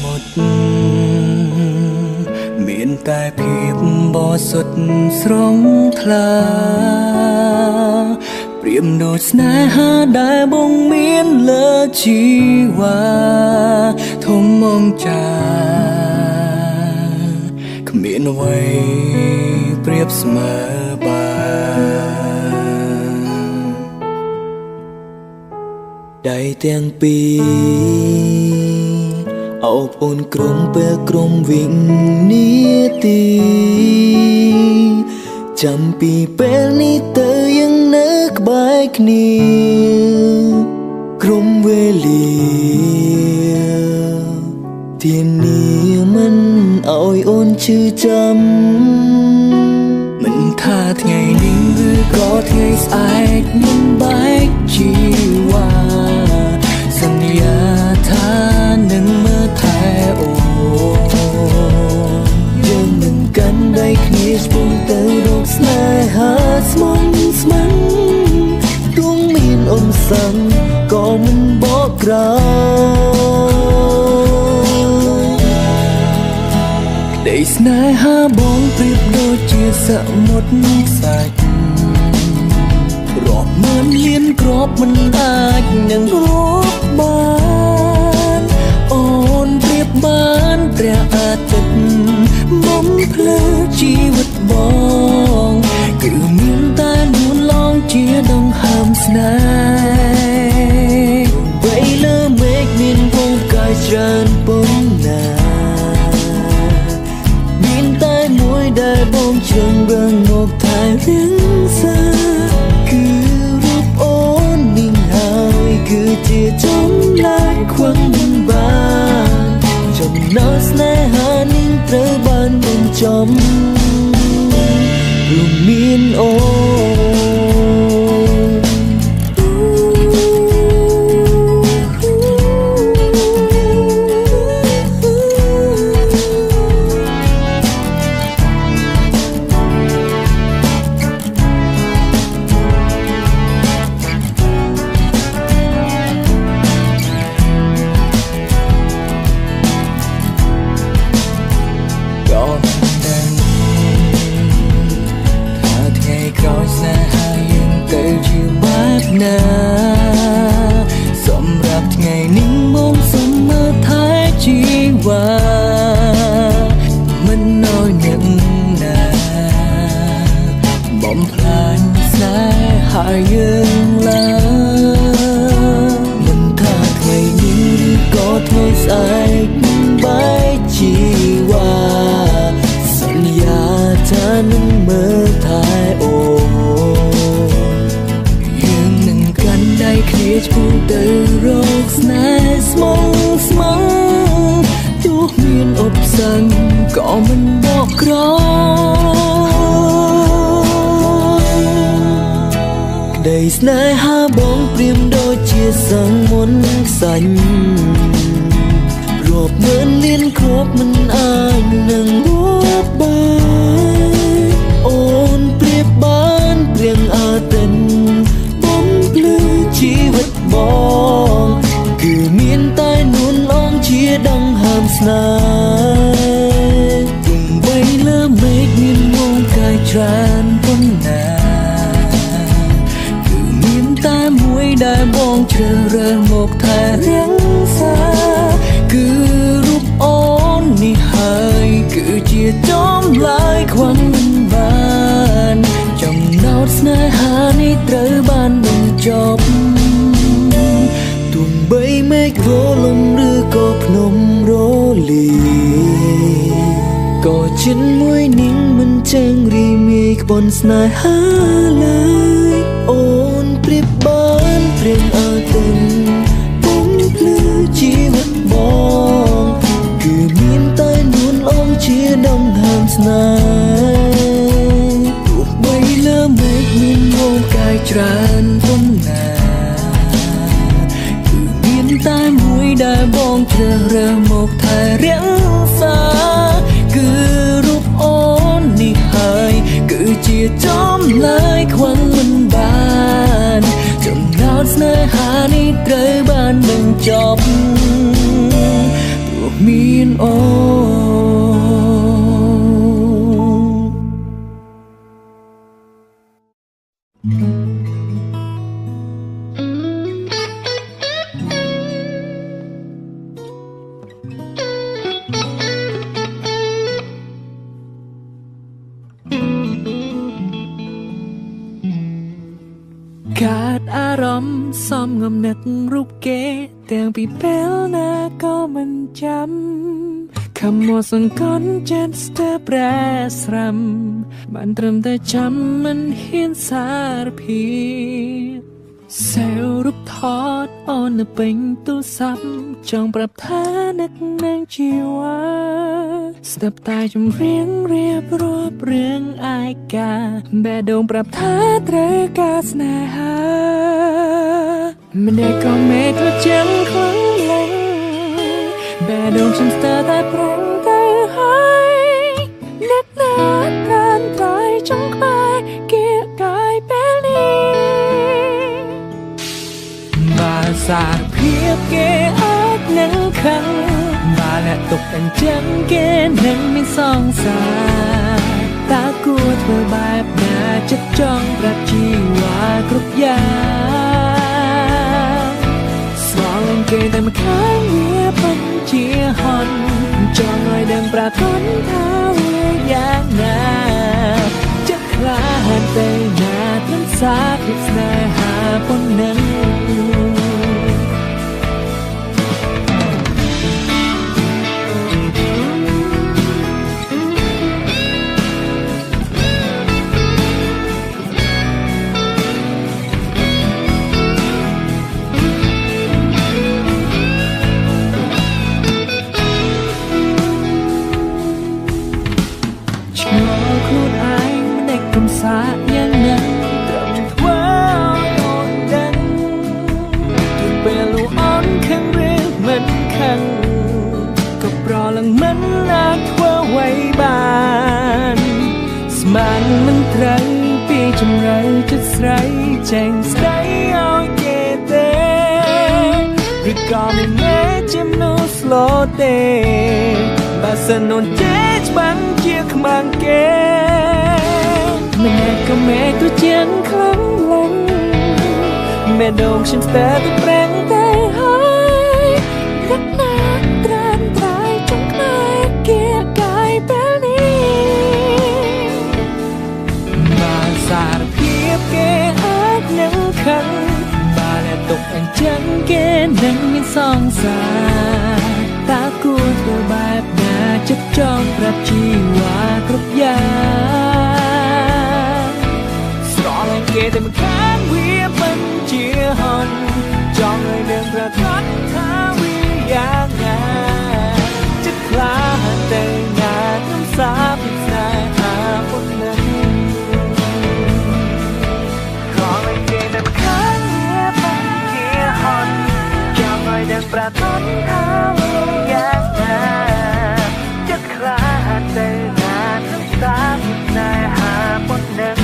មុតមានតែភាពបរិសុទ្ធស្រងថ្លាព្រាមដូចស្នេហាដែលបងមានលើជីវ៉ាធំមងចាគ្មានអ្វីប្រៀបស្មើបានដៃទាំងពីរអោបអូនក្រុមពេលក្រុមវិញនាទីចាំពីពេលនេះទៅยังនៅក្បែរគ្នាក្រុមវេលាទៀននេះមិនអោយអូនឈឺចាំមិនថាថ្ងៃនេះឬក៏ថ្ងៃស្អែកមិនបែកជីវ៉ាសន្យាថានឹងមើលថែអូនយើងនឹងកាន់ដៃគ្នាឆ្ពោះទៅរកស្នេហាស្មងស្ម័គ្រទោះមានអនសាំងក៏មិនបកក្រោយក្តីស្នេហាបងប្រៀបដូចជាសមុទ្រខ្សាច់រាប់ម៉ឺនលានគ្រាប់មិនអាចនឹងរាប់បានអូនប្រៀបបានព្រះអាទិត្យបំភ្លឺជីវិតបងគឺមានតែនួនឡងជាដង្ហើមស្នេហ៍វ័យលើមេឃមានវងកាយច្រើនប៉ុណ្ណាមានតែមួយដែលបងជ្រើសរើសមកថែរៀងសាគឺរូបអូននេះហើយគឺជាចម្លែកខ្វឹងមិនបានចំណោស្នេហានេះត្រូវបានបញ្ចប់រួមមានអូសម្រាប់ថ្ងៃនេះមកសុំមើលថែជីវ៉ាមិនអោយអ្នកណាបំផ្លាញស្នេហាយើងឡើយមិនថាថ្ងៃនេះឬក៏ថ្ងៃស្អែកបែកជីវ៉ាសន្យាថានឹងមើលថែអូដៃគ្នាឆ្ពោះទៅរកស្នេហ៍ស្មងស្ម័គ្រទោះមានឧបសគ្គក៏មិនបកក្រោយក្តីស្នេហាបងព្រាមដូចជាសង្ឃមុនខ្សាច់រាប់ម៉ឺនលានគ្រាប់មិនអាចនឹងរាប់បានអូនប្រៀបបានព្រៀងអាទិត្យជីវិតបងគឺមានតែនួនអងជាដង្ហើមស្នេហ៍ទំបីលើមេឃមានមងកាយច្រើនប៉ុណ្ណាគឺមានតែមួយដែលបងជ្រើសរើសមកថែរៀងសាគឺរូបអូននេះហើយគឺជាចម្លើយខ្វឹងមិនបានចំណោទស្នេហានេះត្រូវបានបញ្ចប់ទោះបីមេឃរលំឬក៏ភ្នំរលាក៏ចិនមួយនេះមិនចឹងរីមេឃបនស្នេហាឡើយអូនប្រៀបបានព្រៀងអាទិត្យបំភ្លឺជីវិតបងគឺមានតែនួនអងជាដង្ហើមស្នេហ៍ទោះបីលើមេឃមានមងកាយច្រើនប៉ុណ្ណាគឺមានតែមួយដែលបងជ្រើសរើសមកថែរៀងសាគឺរូបអូននេះហើយគឺជាចម្លើយខ្វឹងមិនបានចំណោទស្នេហានេះត្រូវបានបញ្ចប់ទោះ មានអូកើតអារម្មណ៍សំងំនឹករូបគេទាំងពីពេលណាក៏មិនចាំខំមកសង្កត់ចិត្តស្ទើរប្រែស្រាំបានត្រឹមតែចាំមិនហ៊ានសារភាពសេវរូបថតអូននៅពេញទូរស័ព្ទចង់ប្រាប់ថានឹកនឹងជីវ៉ាស្ដាប់តែចម្រៀងរៀបរាប់រឿងឯកាបេះដូងប្រាប់ថាត្រូវការស្នេហាម្នាក់ក៏មេឃក៏ចាំខ្លាំងឡើងបេះដូងខ្ញុំស្ទើរតែប្រឹងទៅហើយនឹកណាស់កានត្រៃចង់ក្បែរគៀកកាយពេលនេះបើសារភាពគេអាចនឹងខឹងបើអ្នកទុកអញ្ចឹងគេនឹងមានសង្សារតើគួរធ្វើបែបណាចិត្តចង់ប្រាប់ជីវ៉ាគ្រប់យ៉ាងស្រឡាញ់គេតែម្ខាងវាពិតជាហន់ចង់ឲ្យដឹងប្រាប់គាត់ថាវាយ៉ាងណាចិត្តខ្លាហានទៅណាត្រឹមសារភាពស្នេហាប៉ុណ្ណឹងយ៉ាងណាត្រឹមធ្វើឲ្យអូនដឹងទោះពេលលោកអូនខឹងឬមិនខឹងក៏ប្រឡងមិនអាចធ្វើអ្វីបានស្មានមិនត្រូវពីចម្រៅចិត្តស្រីចេញស្ដីឲ្យគេទេឬក៏មិនមែនជាមនុស្សស្លូតទេបើសិនអូនចេះច្បាំងជាខ្មាំងគេម្នាក់ក៏មេឃក៏ជាខ្លាំងឡើងបេះដូងខ្ញុំស្ទើរតែប្រឹងទៅហើយនឹកណាស់ត្រានត្រៃចង់ក្បែរគៀកកាយពេលនេះបើសារភាពគេអាចនឹងខឹងបើអ្នកទុកអញ្ចឹងគេនឹងមានសង្សារតើគួរធ្វើបែបណាចិត្តចង់ប្រាប់ជីវ៉ាគ្រប់យ៉ាងគេតែម្ខាងវាមិនជាហន់ចង់ឲ្យដឹងប្រកាសថាវាយ៉ាងណាចិត្តខ្លាតែណាខ្ញុំសាបស្នេហាប៉ុណ្ណឹងខំឲ្យគេតែម្ខាងវាមិនជាហន់ចង់ឲ្យដឹងប្រកាសថាវាយ៉ាងណាចិត្តខ្លាតែណាខ្ញុំសាបស្នេហាប៉ុណ្ណឹង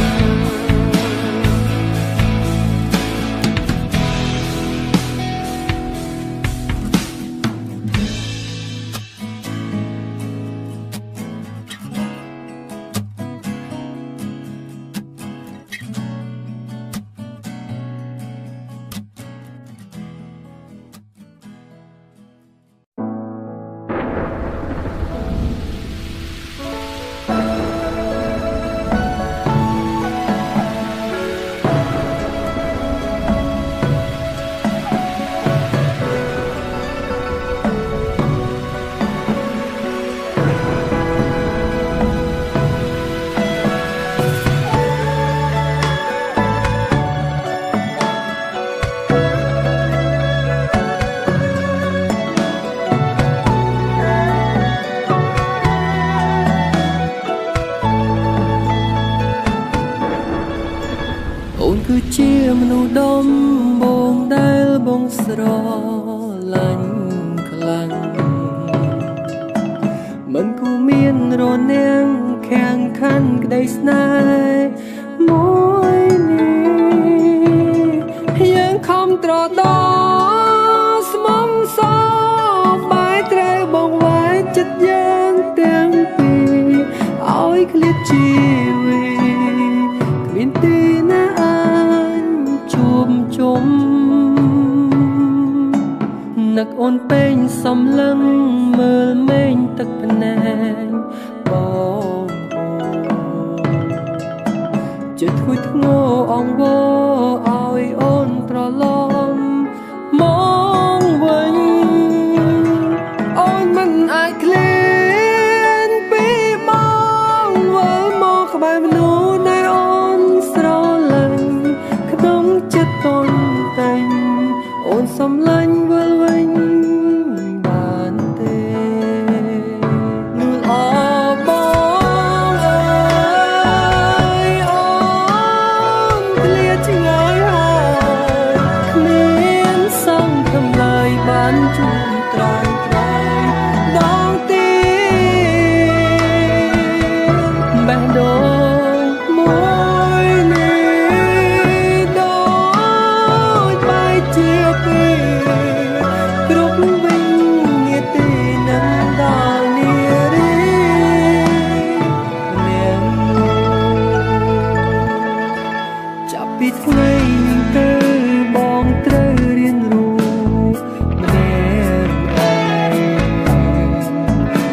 គឺជាមនុស្សដំបងដែលបងស្រឡាញ់ខ្លាំងមិនគួរមានរនាំងខាងខាន់ក្តីស្នេហ៍មួយនេះយើងខំត្រដោស្មងសបាយត្រូវបងវ៉ា ជីវីគ្មានទីណាអាចជួបជុំនឹកអូនពេញសំឡឹងមើលមេឃទឹកភ្នែកបងចិត្តធ្ងុយធ្ងរអង្វរឲ្យអូនប្រឡំមកវិញអូនមិនអាចឃ្លានពីបងវិលមកក្បែរមនុស្សដែលអូនស្រឡាញ់ក្នុងចិត្តអូនតែងអូនសំឡាញ់វិលវិញបានទេនួនអបងអើយអូនឃ្លាតឆ្ងាយហើយគ្មានសង្ឃឹមឡើយបានជួបត្រង់ដងទីបេះដូងមួយនេះដូចបែកជាពីរគ្រប់វិញនាទីនឹងដល់នារីម្នាក់ចាប់ពីថ្ងៃនេះទៅបងត្រូវរៀនรู้ម្នាក់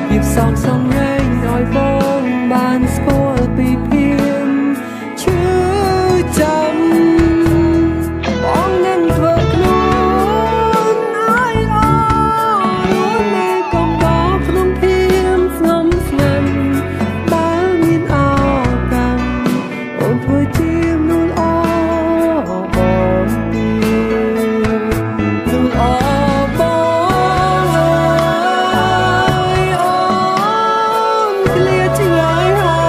ភាពសោកសង្រេងឲ្យបងបានស្គាល់ពីភាពឈឺចាំបងនឹងធ្វើខ្លួនឲ្យល្អរួចនៅកំដរក្នុងភាពស្ងំស្ងាត់បើមានឱកាសអូនធ្វើជាមនុស្សល្អបងទីមនុស្សល្អបងអើយអូនឃ្លាតឆ្ងាយហើ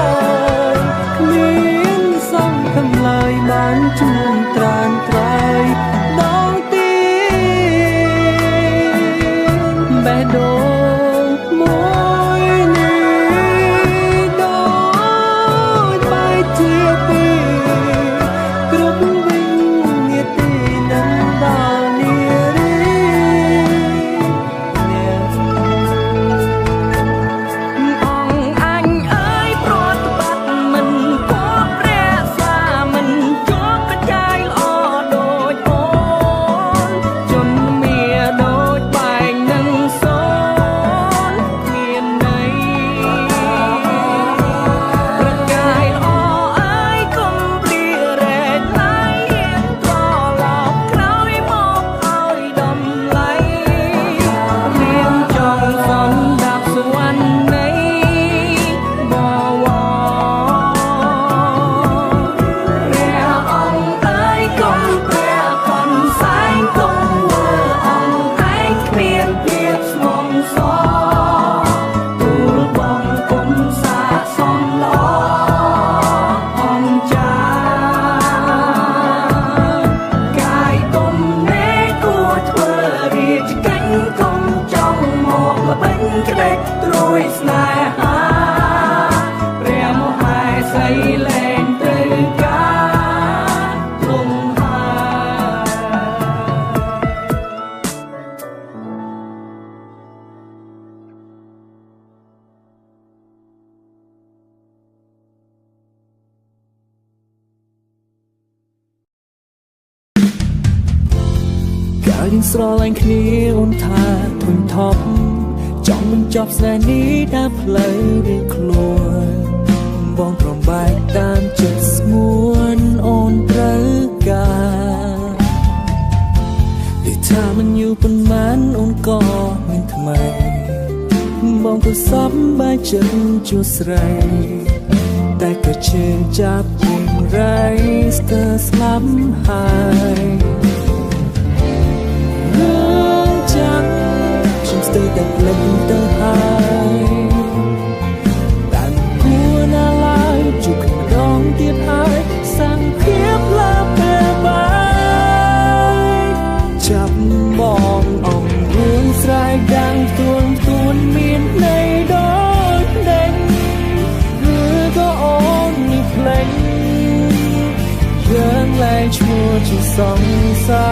យគ្មានសង្ឃឹមឡើយបានជួបត្រានត្រៃដងទីបេះដូងមួយនេះដូចបែកជាពីរគ្រប់វិញនាទីនឹងដល់នារីអ្នកអង្គអញអើយប្រតិបត្តិមិនគប់ព្រះសាមិនជាប់កញ្ចាយល្អដូចអូនជន់មាដូចបែងនឹងសូនគ្មានន័យប្រកាយល្អអើយកុំព្រារែកណៃហ៊ានត្រឡប់ក្រោយមកឲ្យតម្លៃរៀមចង់សំដាប់សវណ្ណនៃបវរព្រះអង្គអើយកុំព្រះខនសែងកុំមើលអង្គឯងគ្មានភាពស្មងសរទូលបងគុំសាសំល្អអង្គចាកាយគុំនេគួរធ្វើរាជកិច្ចគុំចង់មកល្បិញក្ដេចត្រួយស្នេហាព្រះមហាសីលែងត្រូវការទ្រង់ហើយកាលយើងស្រឡាញ់គ្នាអូនថាធុញថប់ចង់បញ្ចប់ស្នេហ៍នេះតាមផ្លូវរៀងខ្លួនបងព្រមបែកតាមចិត្តស្ងួនអូនត្រូវការទីថាមិនយូរប៉ុន្មានអូនក៏មានថ្មីបងក៏សប្បាយចិត្តជួស្រីតែក៏ជឿនចាប់យ៉ាងไรស្ទើរស្លាប់ហើយរឿងចាំខ្ញុំស្ទើរតែភ្លេចទៅហើយតែមិនគួរណាឡើយជួបគ្នាម្ដងទៀតហើយសង្ឃភាពលើពេលបាយចាប់បងអង្គរឿងស្រែកដាំងទួនមានន័យដូចដេញឬក៏អូននេះភ្លេចយើងលែងឈ្មោះជាសង្សា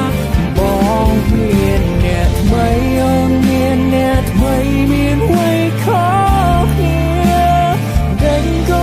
របងមានអ្នកថ្មីអូនមានអ្នកថ្មីមានអ្វីខុសគ្នាដេញក៏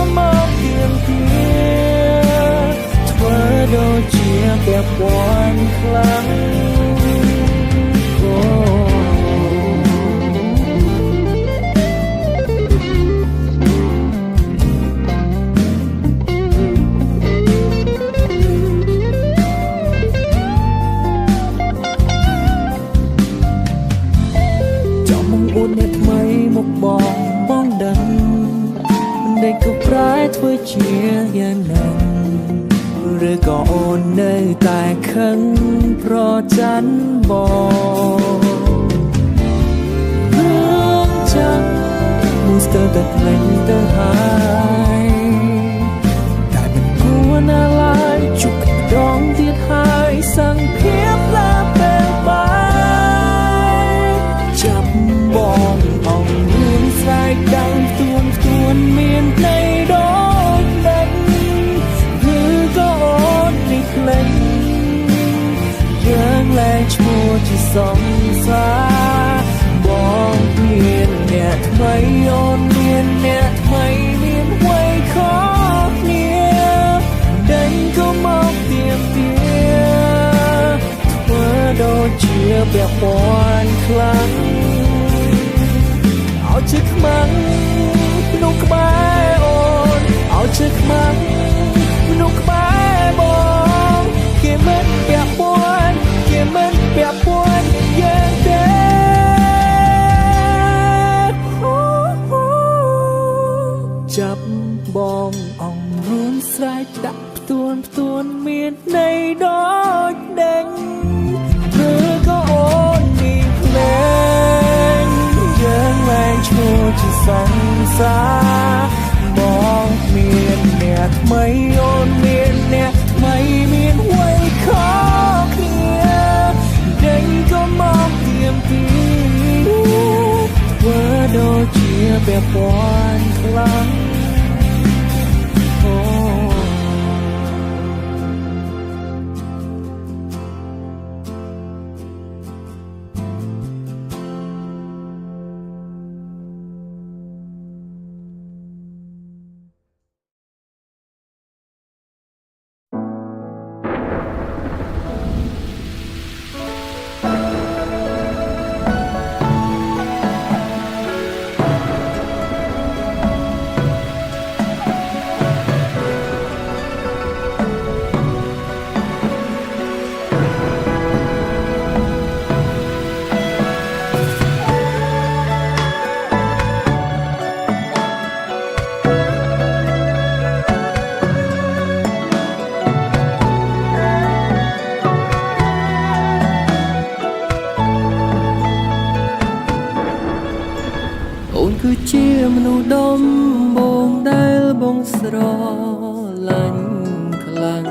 ធ្វើជាយ៉ាងนั้นឬក៏អូននៅតែខឹងប្រច័ណ្ឌបងរឿងចឹងនឹងស្ទើរតែភ្លេចទៅហើយតែមិនគួរណាឡើយជួបម្ដងទៀតហើយសង្ឃាផ្លាពេលបាយចាប់បងអងរឿងស្រែកดังផ្ទួនមានន័យដូចដឹងឬក៏អូននេះភ្លេចយើងលែងឈ្មោះជាសង្សារបងមានអ្នកថ្មីអូនមានអ្នកថ្មីមានអ្វីខុសគ្នាដេញក៏មកទៀមទាធ្វើដូចជាពាក់ព័ន្ធខ្លាំងឲ្យជិះខ្មាំងមនុស្សក្បែរអូនឲ្យជិះខ្មាំងមនុស្សក្បែរបងគេមិនពាក់ព័ន្ធគេមិនពាក់ព័ន្ធយ៉ាងទេចាប់បងអងរួនស្រែកដាក់ផ្ទួនមានន័យដូចដេញឬក៏អូននេះភ្លេងយើងលែងឈ្មោះជាសង្សារបងមានអ្នកថ្មីអូនមានអ្នកថ្មីមានអ្វីខុសគ្នាដេញក៏មកទៀមទីធ្វើដូចជាពាក់ព័ន្ធខ្លាំងអូនគឺជាមនុស្សដំបងដែលបងស្រឡាញ់ខ្លាំង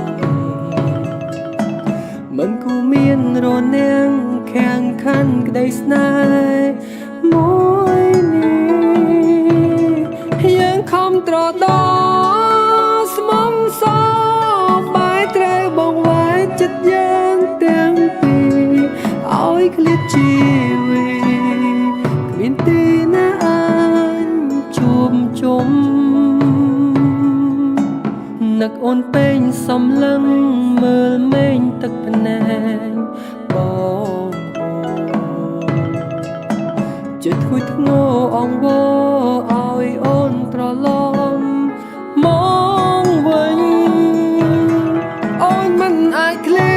មិនគួរមានរនាំងខាំងខាន់ក្តីស្នេហ៍មួយនេះយើងខំត្រដោស្មងសបាយត្រូវបងវាយចិត្តយើងទាំងពីរឲ្យឃ្លាតជីវិតគ្មានទីណាជួបជុំនឹកអូនពេញសំឡឹងមើលមេឃទឹកភ្នែកបងជិតធ្វើធ្ងោអង្វរឲ្យអូនត្រឡប់មកវិញអូនមិនអាចឃ្លា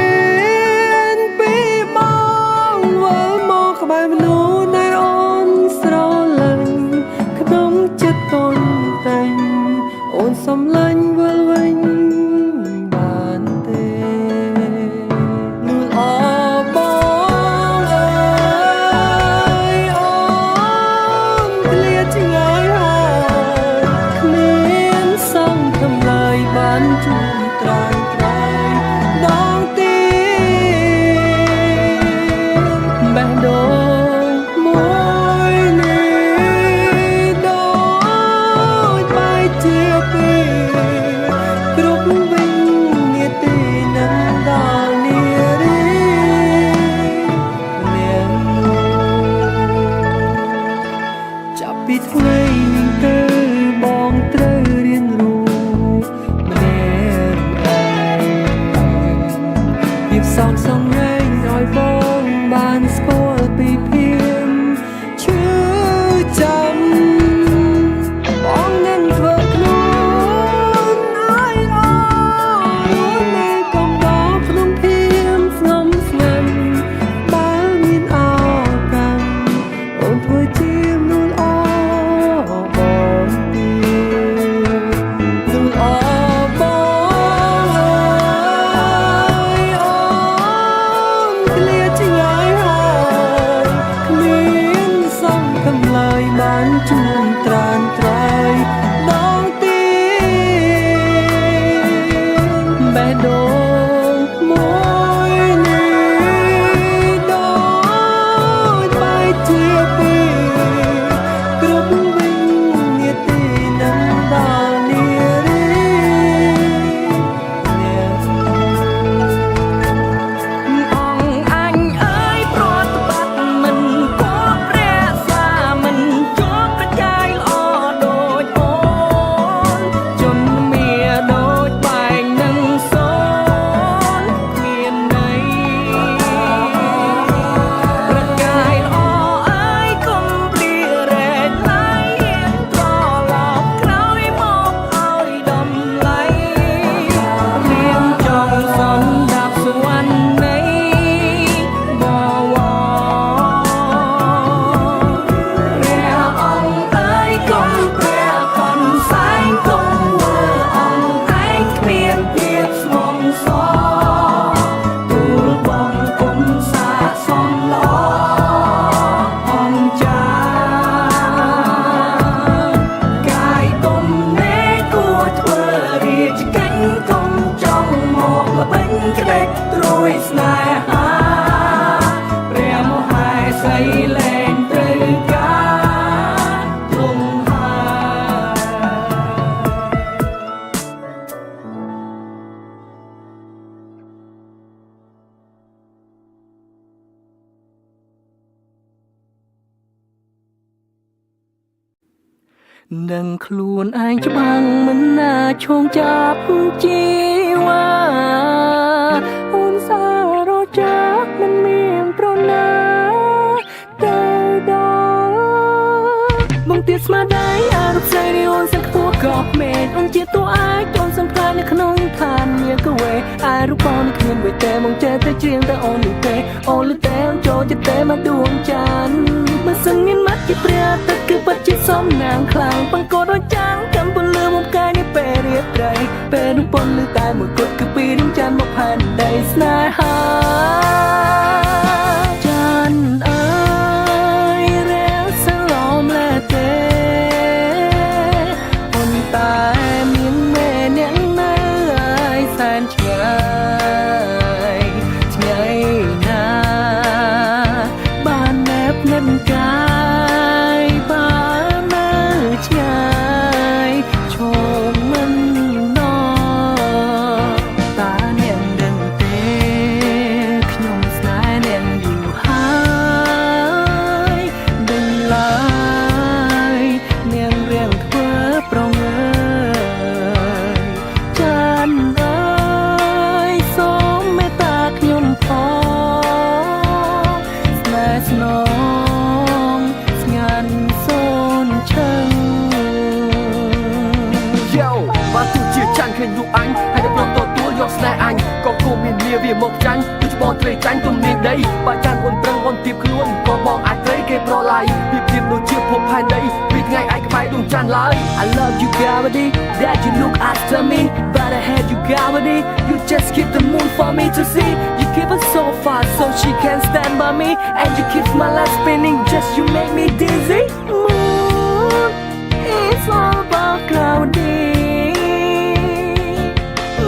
នពីបងវិលមកក្បែរមនុស្សដែលអូនស្រឡាញ់ក្នុងចិត្តតន់តែងអូនសំឡាញ់វិលវិញបានទេនួនអបងអើយអូនឃ្លាតឆ្ងាយហើយគ្មានសង្ឃឹមឡើយបានជួបត្រង់ដងទីបេះដូងមួយនេះដូចបែកជាពីរគ្រប់ លែងត្រូវការទ្រង់ហើយនឹងខ្លួនឯងច្បាំងមិនណាឈោងចាប់ជីវ៉ាអូនសារចាក់មិនមានប្រណាទៅដល់បងទៀតស្មារតីអារប់ស្រីនេះអូនសឹងខ្ពស់ក៏មេតអូនជាតួឯកអូនសង្ខ្លាចនៅក្នុងឋានមានកវេអារូបបងនេះគ្មានវេទេមកចេះតែច្រៀងតែអូនលឺទេអូនលឺទេអូនចូលចិត្តទេមកដួងចានបើសិនមានមាត់ជាព្រះអាទិត្យគឺពិតជាសំណាងខ្លាំងបង្កត់ដូចចាំងកំពុងលឺមកកាយនេះពេលរាត្រីពេលនោះប៉ុនលឺតែមួយគត់គឺពីនឹងចានមកផែនដីស្នេហាចានអើយរាំងសឡំលែទេអូនតែមានមេអ្នកនៅឲ្យសែនឆ្ងាយឆ្ងាយណាបានណែបនិនកាយបាននៅឆ្ងាយឈមមិនណតានាងដឹងទេខ្ញុំស្នេហ៍នាងយូរហើយដឹងឡើយនាងរៀងធ្វើប្រងើចានអើយសូមមេត្តាខ្ញុំផងស្នេហ៍ស្នងស្ងាត់សូនឈឹង Yo បើទោះជាចាញ់ឃើញរូបអញហើយតែព្រមទទួលយកស្នេហ៍អញក៏គួរមានលាវាមកចាញ់ទោះច្បងត្រីចាញ់ទុំមានដីបើចាញ់អូនប្រឹងអូនទៀបខ្លួនក៏បងអាចត្រីគេប្រឡាយពីភាពដូចជាភពផែនដីពីថ្ងៃឯងក្បែរដួងច័ន្ទឡើយ I love you gravity that you look after me but I had you gravity you just keep the moon for me to see you keep it so far so she can stand by me and you keep my life spinning just you make me dizzy moon it's all about cloudy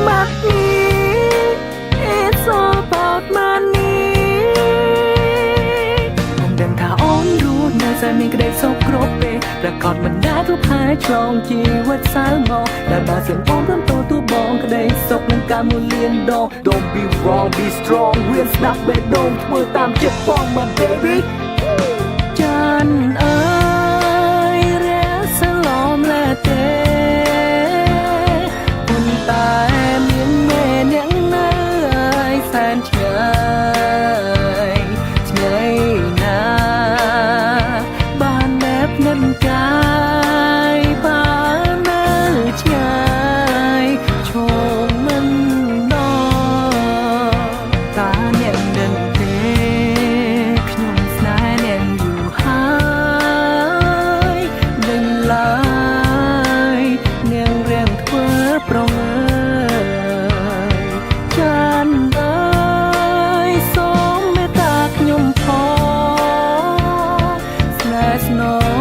money it's all about money ខ្ញុំដឹងថាអូនรู้នៅតែមានក្តីសុខគ្រប់ពេលប្រកបមិនដែលទប់ហែឆ្លងជីវិតសៅមកតែបើសិនអូនព្រមទទួលបងក្តីសុខនឹងការមួយលានដង Don't be wrong be strong រៀនស្ដាប់បេះដូងធ្វើតាមចិត្តបង my baby ចានអើយរាសឡំលែទេប៉ុន្តែមានមេអ្នកនៅឲ្យសែនឆ្ងាយឆ្ងាយណាបានណែបនិនកាយបាននៅឆ្ងាយឈមមិនណតាអ្នកដឹងទេខ្ញុំស្នេហ៍អ្នកយូរហើយដឹងឡើយនាងរៀងធ្វើប្រងើចានអើយសូមមេត្តាខ្ញុំផងស្នេហ៍ស្នង